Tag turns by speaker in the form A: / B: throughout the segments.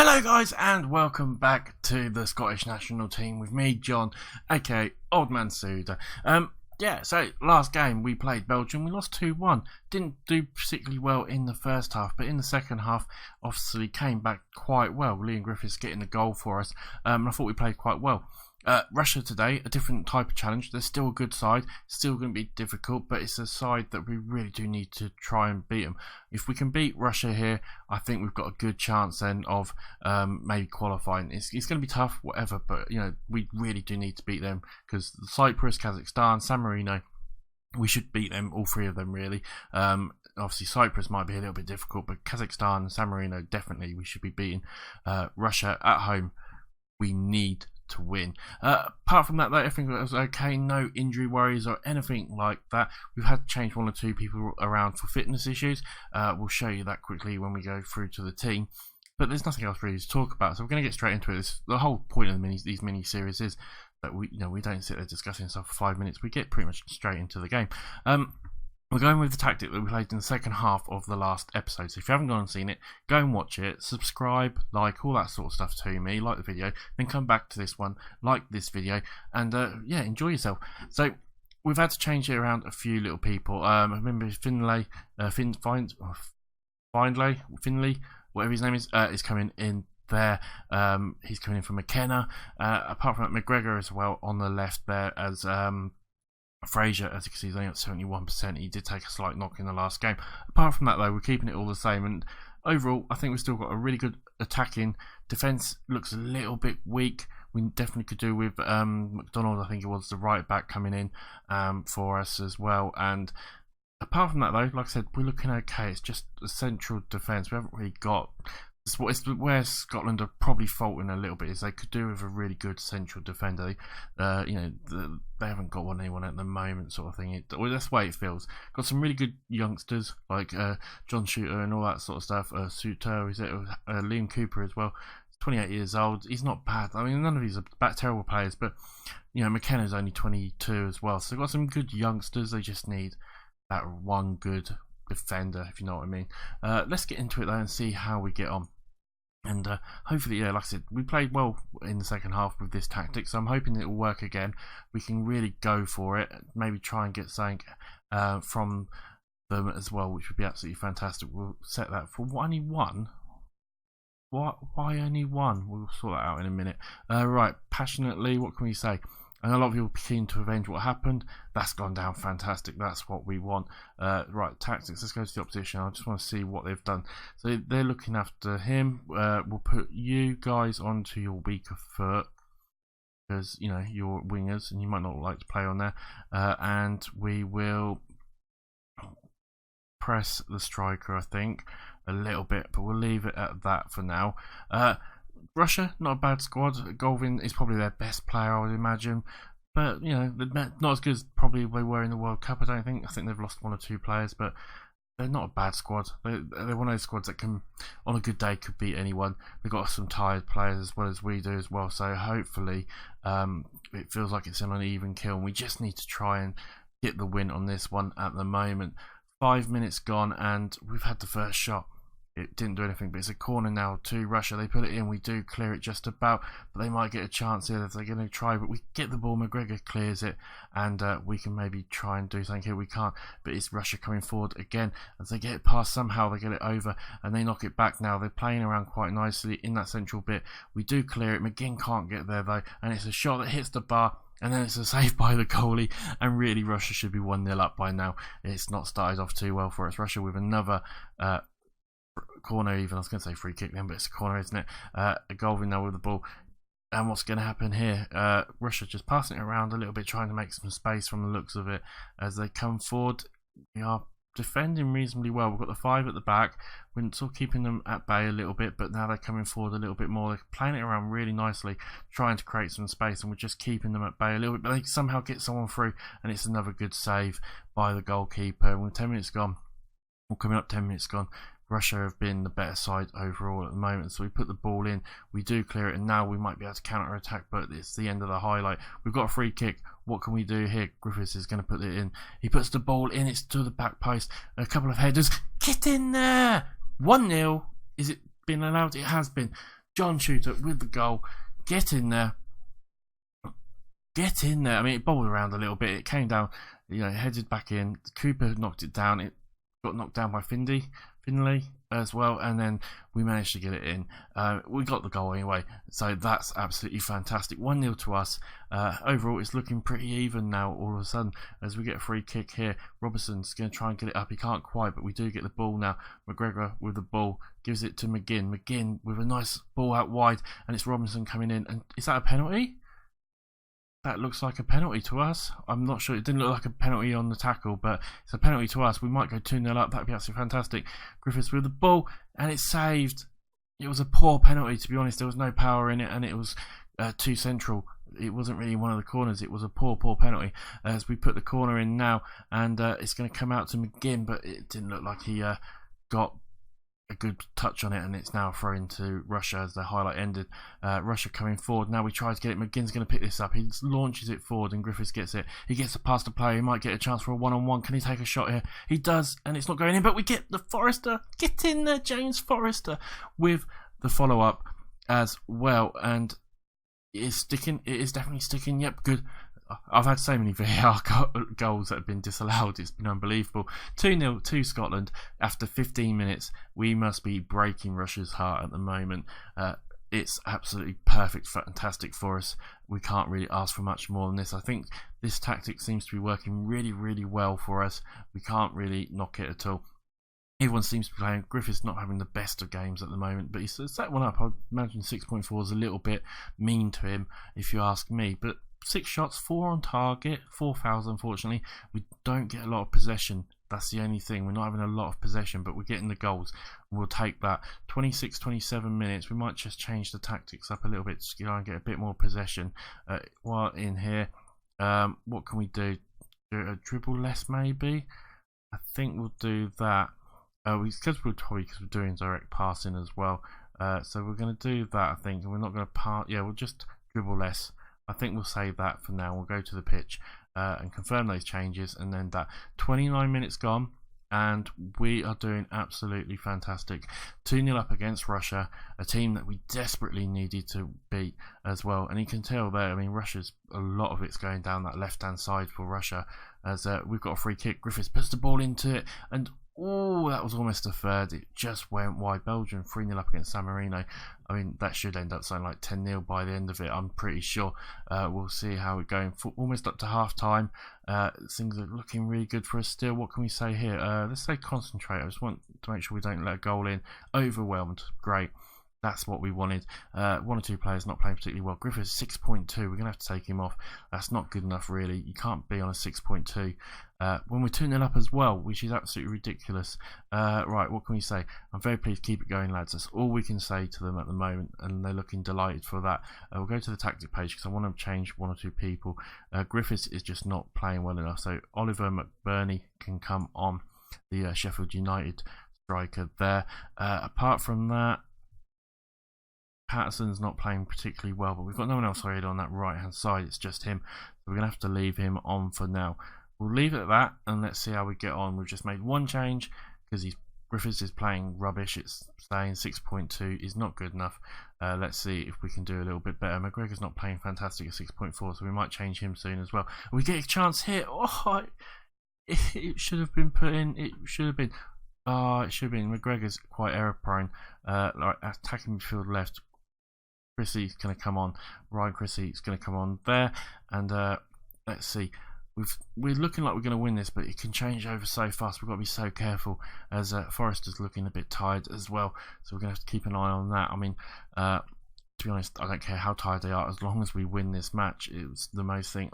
A: Hello guys and welcome back to the Scottish national team with me, John, aka Old Man Sudor. So last game we played Belgium, we lost 2-1. Didn't do particularly well in the first half, but in the second half obviously came back quite well. Liam Griffiths getting the goal for us, and I thought we played quite well. Russia today, a different type of challenge. They're still a good side, still going to be difficult, but it's a side that we really do need to try and beat them. If we can beat Russia here, I think we've got a good chance then of maybe qualifying. It's going to be tough, whatever, but we really do need to beat them because Cyprus, Kazakhstan, San Marino, we should beat them, all three of them really. Obviously Cyprus might be a little bit difficult, but Kazakhstan and San Marino definitely we should be beating. Russia at home, we need to win. Apart from that though, I think it was okay. No injury worries or anything like that. We've had to change one or two people around for fitness issues. We'll show you that quickly when we go through to the team. But there's nothing else really to talk about, so we're going to get straight into it. The whole point of these mini series is that we don't sit there discussing stuff for 5 minutes. We get pretty much straight into the game. We're going with the tactic that we played in the second half of the last episode. So if you haven't gone and seen it, go and watch it, subscribe, like, all that sort of stuff to me, like the video, then come back to this one, like this video, and enjoy yourself. So we've had to change it around a few little people. I remember Finlay, whatever his name is coming in there. He's coming in from McKenna. Apart from that, McGregor as well on the left there as Fraser, as you can see, he's only at 71%. He did take a slight knock in the last game. Apart from that though, we're keeping it all the same, and overall I think we've still got a really good attacking defence. Looks a little bit weak. We definitely could do with McDonald, I think it was, the right back coming in for us as well. And apart from that though, like I said, we're looking okay. It's just the central defence we haven't really got. It's where Scotland are probably faulting a little bit, is they could do with a really good central defender. They haven't got anyone at the moment, sort of thing. That's the way it feels. Got some really good youngsters like John Shooter and all that sort of stuff. Sudor, is it? Liam Cooper as well. He's 28 years old. He's not bad. I mean, none of these are terrible players, but McKenna's only 22 as well. So they've got some good youngsters. They just need that one good defender, if you know what I mean. Let's get into it though and see how we get on. And hopefully, like I said, we played well in the second half with this tactic, so I'm hoping it will work again. We can really go for it, maybe try and get something from them as well, which would be absolutely fantastic. We'll set that for only one. Why only one? We'll sort that out in a minute. Right, passionately, what can we say? And a lot of people are keen to avenge what happened. That's gone down fantastic. That's what we want. Right, tactics. Let's go to the opposition. I just want to see what they've done. So they're looking after him. We'll put you guys onto your weaker foot because you're wingers and you might not like to play on there. And we will press the striker, I think, a little bit, but we'll leave it at that for now. Russia, not a bad squad. Golvin is probably their best player, I would imagine. But, they're not as good as probably they were in the World Cup, I don't think. I think they've lost one or two players, but they're not a bad squad. They're one of those squads that can, on a good day, could beat anyone. They've got some tired players as well as we do as well. So hopefully it feels like it's an even kill. And we just need to try and get the win on this one at the moment. 5 minutes gone and we've had the first shot. It didn't do anything, but it's a corner now to Russia. They put it in, we do clear it just about, but they might get a chance here if they're going to try, but we get the ball, McGregor clears it, and we can maybe try and do something here. We can't, but it's Russia coming forward again. As they get it past, somehow they get it over, and they knock it back now. They're playing around quite nicely in that central bit. We do clear it, McGinn can't get there though, and it's a shot that hits the bar, and then it's a save by the goalie, and really Russia should be 1-0 up by now. It's not started off too well for us. Russia with another corner, even I was going to say free kick then, but it's a corner, isn't it? Golvin now with the ball, and what's going to happen here? Russia just passing it around a little bit, trying to make some space from the looks of it. As they come forward, we are defending reasonably well. We've got the 5 at the back. We're still keeping them at bay a little bit, but now they're coming forward a little bit more. They're playing it around really nicely, trying to create some space, and we're just keeping them at bay a little bit, but they somehow get someone through, and it's another good save by the goalkeeper. With 10 minutes gone, we're coming up 10 minutes gone, Russia have been the better side overall at the moment, so we put the ball in, we do clear it, and now we might be able to counter attack, but it's the end of the highlight. We've got a free kick. What can we do here? Griffiths is going to put it in. He puts the ball in, it's to the back post, a couple of headers. Get in there! 1-0. Is it been allowed? It has been. John Shooter with the goal. Get in there. Get in there. I mean, it bobbled around a little bit. It came down, headed back in. Cooper knocked it down. It got knocked down by Finlay as well, and then we managed to get it in. We got the goal anyway, so that's absolutely fantastic. 1-0 to us. Overall, it's looking pretty even now all of a sudden as we get a free kick here. Robertson's going to try and get it up. He can't quite, but we do get the ball now. McGregor with the ball gives it to McGinn. McGinn with a nice ball out wide, and it's Robinson coming in. And is that a penalty? That looks like a penalty to us. I'm not sure. It didn't look like a penalty on the tackle, but it's a penalty to us. We might go 2-0 up. That'd be absolutely fantastic. Griffiths with the ball, and it's saved. It was a poor penalty, to be honest. There was no power in it, and it was too central. It wasn't really one of the corners. It was a poor penalty. As we put the corner in now, and it's going to come out to McGinn, but it didn't look like he got a good touch on it, and it's now thrown to Russia as the highlight ended. Russia coming forward. Now we try to get it. McGinn's going to pick this up. He launches it forward, and Griffiths gets it. He gets it past the player. He might get a chance for a one-on-one. Can he take a shot here? He does, and it's not going in, but we get the Forrester. Get in there, James Forrester, with the follow-up as well, and it is sticking. It is definitely sticking. Yep, good. I've had so many VAR goals that have been disallowed. It's been unbelievable. 2-0 to Scotland after 15 minutes. We must be breaking Russia's heart at the moment. It's absolutely perfect, fantastic for us. We can't really ask for much more than this. I think this tactic seems to be working really, really well for us. We can't really knock it at all. Everyone seems to be playing. Griffiths not having the best of games at the moment, but he's set one up. I imagine 6.4 is a little bit mean to him, if you ask me. But 6 shots, 4 on target, 4 fouls, unfortunately. We don't get a lot of possession. That's the only thing. We're not having a lot of possession, but we're getting the goals. We'll take that. 26, 27 minutes. We might just change the tactics up a little bit to try and get a bit more possession. While in here, what can we do? Do a dribble less, maybe? I think we'll do that. Because we're doing direct passing as well. So we're going to do that, I think. And we're not going to pass. Yeah, we'll just dribble less. I think we'll save that for now. We'll go to the pitch and confirm those changes, and then that 29 minutes gone, and we are doing absolutely fantastic. 2-0 up against Russia, a team that we desperately needed to beat as well. And you can tell there, I mean, Russia's a lot of it's going down that left-hand side for Russia, as we've got a free kick. Griffiths puts the ball into it, and oh, that was almost a third. It just went wide. Belgium 3-0 up against San Marino. I mean, that should end up something like 10-0 by the end of it, I'm pretty sure. We'll see how we're going. Almost up to half-time. Things are looking really good for us still. What can we say here? Let's say concentrate. I just want to make sure we don't let a goal in. Overwhelmed. Great. That's what we wanted. 1 or 2 players not playing particularly well. Griffiths 6.2. We're going to have to take him off. That's not good enough, really. You can't be on a 6.2 when we're 2-0 up as well, which is absolutely ridiculous. Right, what can we say? I'm very pleased. Keep it going, lads. That's all we can say to them at the moment, and they're looking delighted for that. We'll go to the tactic page because I want to change 1 or 2 people. Griffiths is just not playing well enough, so Oliver McBurney can come on, the Sheffield United striker there. Apart from that, Patterson's not playing particularly well, but we've got no one else really on that right hand side. It's just him, so we're going to have to leave him on for now. We'll leave it at that, and let's see how we get on. We've just made 1 change because Griffiths is playing rubbish. It's saying 6.2 is not good enough. Let's see if we can do a little bit better. McGregor's not playing fantastic at 6.4, so we might change him soon as well. We get a chance here. Oh, it should have been put in. It should have been. Oh, it should have been. McGregor's quite error prone. Like attacking midfield left. Chrissy's going to come on. Ryan Chrissy's going to come on there, and let's see. We're looking like we're going to win this, but it can change over so fast. We've got to be so careful, as Forrester's looking a bit tired as well, so we're going to have to keep an eye on that. I mean, to be honest, I don't care how tired they are as long as we win this match. It's the most thing.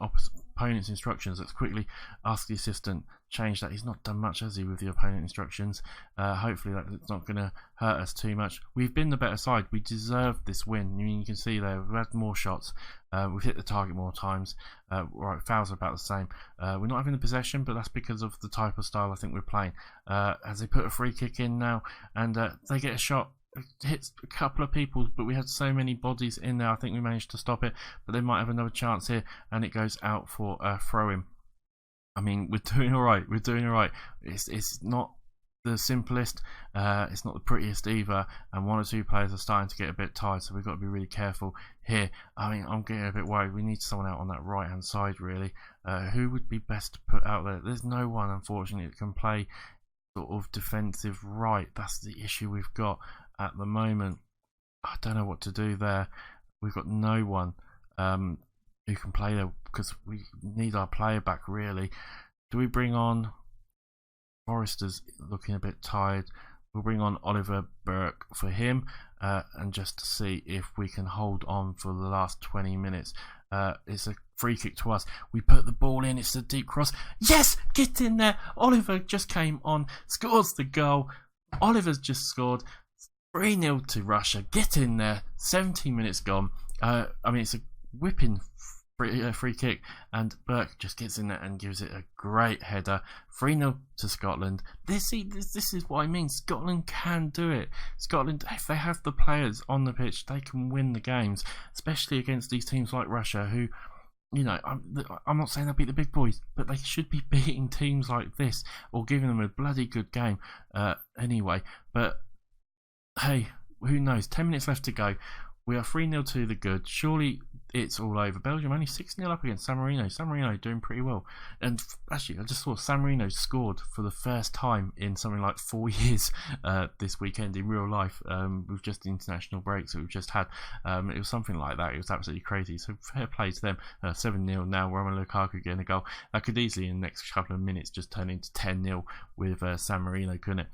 A: Opponent's instructions. Let's quickly ask the assistant change that. He's not done much, has he, with the opponent instructions? Hopefully that's not going to hurt us too much. We've been the better side. We deserve this win. I mean, you can see there we've had more shots. We've hit the target more times. Right, fouls are about the same. We're not having the possession, but that's because of the type of style I think we're playing. As they put a free kick in now, and they get a shot. It hits a couple of people, but we had so many bodies in there. I think we managed to stop it, but they might have another chance here, and it goes out for a throw-in. I mean, we're doing all right. We're doing all right. It's not the simplest, it's not the prettiest either, and one or two players are starting to get a bit tired, so we've got to be really careful here. I mean, I'm getting a bit worried. We need someone out on that right hand side really. Who would be best to put out there? There's no one, unfortunately, that can play sort of defensive right. That's the issue we've got at the moment. I don't know what to do there. We've got no one who can play there, because we need our player back really. Do we bring on Forrester's looking a bit tired? We'll bring on Oliver Burke for him, and just to see if we can hold on for the last 20 minutes. It's a free kick to us. We put the ball in. It's a deep cross. Yes, get in there. Oliver just came on, scores the goal. Oliver's just scored. 3-0 to Russia. Get in there. 17 minutes gone. I mean, it's a whipping free kick, and Burke just gets in there and gives it a great header. 3-0 to Scotland. This is what I mean. Scotland can do it. Scotland, if they have the players on the pitch, they can win the games, especially against these teams like Russia, who, you know, I'm not saying they'll beat the big boys, but they should be beating teams like this or giving them a bloody good game anyway. But hey, who knows? 10 minutes left to go. We are 3-0 to the good. Surely it's all over. Belgium only 6-0 up against San Marino. San Marino doing pretty well. And actually, I just saw San Marino scored for the first time in something like 4 years this weekend in real life, with just the international breaks that we've just had. It was something like that. It was absolutely crazy. So fair play to them. 7-0 now. Romelu Lukaku getting a goal. That could easily, in the next couple of minutes, just turn into 10-0 with San Marino, couldn't it?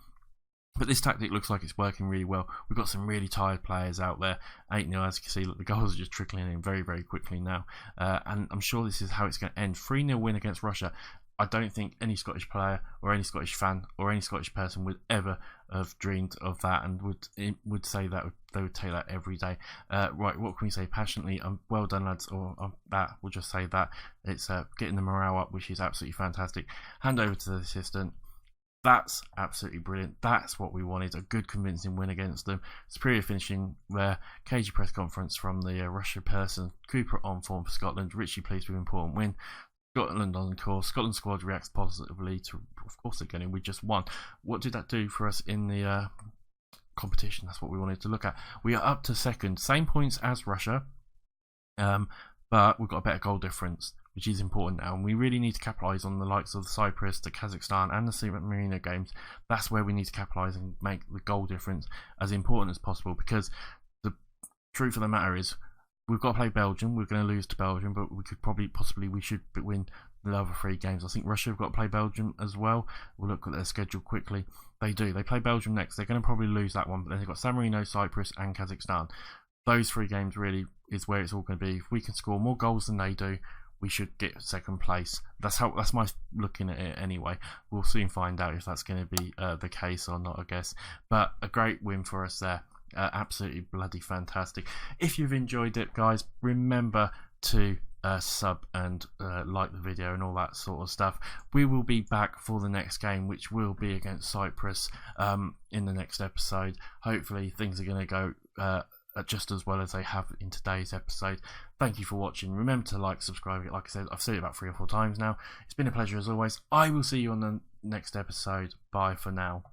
A: But this tactic looks like it's working really well. We've got some really tired players out there. 8-0, as you can see, look, the goals are just trickling in very, very quickly now. And I'm sure this is how it's going to end. 3-0 win against Russia. I don't think any Scottish player or any Scottish fan or any Scottish person would ever have dreamed of that, and would say that they would take that every day. Right, what can we say passionately? Well done, lads, or that, we'll just say that. It's getting the morale up, which is absolutely fantastic. Hand over to the assistant. That's absolutely brilliant. That's what we wanted. A good convincing win against them. Superior finishing there. Cagey press conference from the Russia person. Cooper on form for Scotland. Richie pleased with important win. Scotland on course. Scotland squad reacts positively to, of course, again, we just won. What did that do for us in the competition? That's what we wanted to look at. We are up to second. Same points as Russia, but we've got a better goal difference, which is important now, and we really need to capitalise on the likes of the Cyprus, the Kazakhstan and the San Marino games. That's where we need to capitalise and make the goal difference as important as possible, because the truth of the matter is we've got to play Belgium. We're going to lose to Belgium, but we could we should win the other 3 games. I think Russia have got to play Belgium as well. We'll look at their schedule quickly. They do. They play Belgium next. They're going to probably lose that one, but then they've got San Marino, Cyprus and Kazakhstan. Those 3 games really is where it's all going to be. If we can score more goals than they do, we should get second place. That's my looking at it anyway. We'll soon find out if that's going to be the case or not, I guess. But a great win for us there. Absolutely bloody fantastic. If you've enjoyed it, guys, remember to sub and like the video and all that sort of stuff. We will be back for the next game, which will be against Cyprus in the next episode. Hopefully things are going to go just as well as they have in today's episode. Thank you for watching. Remember to like, subscribe. Like I said, I've said it about 3 or 4 times now. It's been a pleasure as always. I will see you on the next episode. Bye for now.